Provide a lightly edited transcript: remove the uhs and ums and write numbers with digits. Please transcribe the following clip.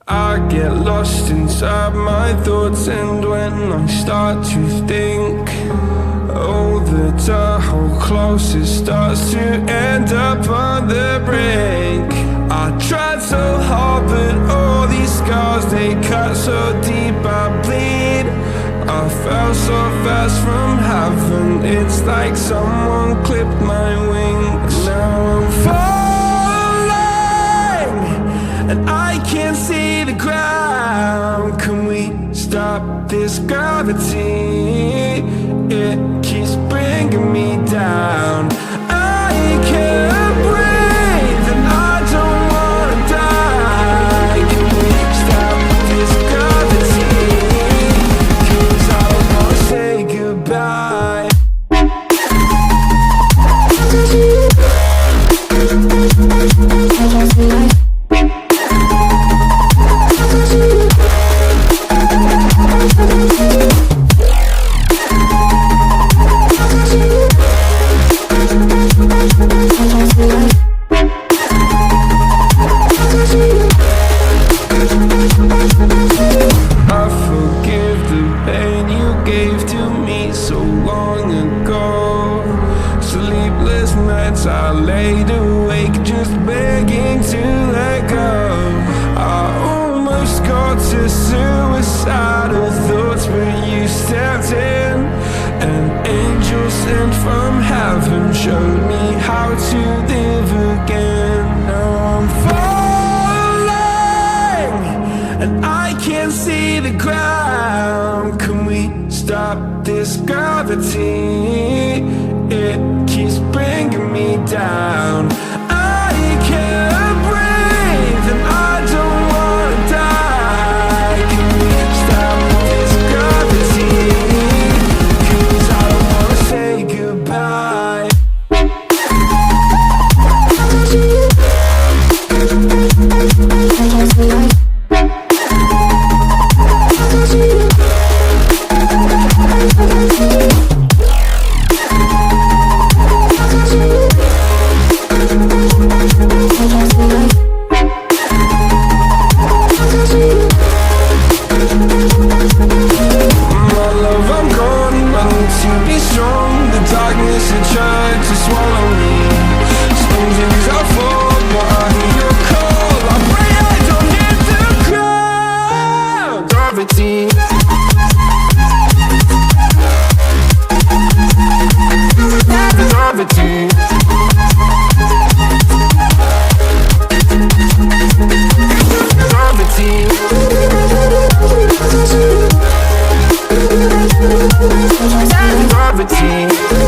I get lost inside my thoughts, and when I start to think, oh, the dark close, it starts to end up on the brink. I tried so hard, but all these scars, they cut so deep, I bleed. I fell so fast from heaven, it's like someone clipped my wings. Now I'm falling, and I can't see the ground. Can we stop this gravity? It keeps bringing me down. I can't breathe, and I don't wanna die. Can we stop this gravity? 'Cause I don't wanna say goodbye. I forgive the pain you gave to me so long ago. Sleepless nights I laid awake just begging to let go. I almost got to suicidal thoughts, but you stepped in. An angel sent from heaven showed me how to live again. Now I'm falling, and I can't see the ground. Can we stop this gravity? It keeps bringing me down. I can't breathe, and I don't wanna die. Can we stop this gravity? 'Cause I don't wanna say goodbye. My love, I'm gone, I need to be strong. The darkness, it tried to swallow me. Sometimes I fall, but I hear your call. I pray I don't hit the ground. Gravity. Gravity. Gravity.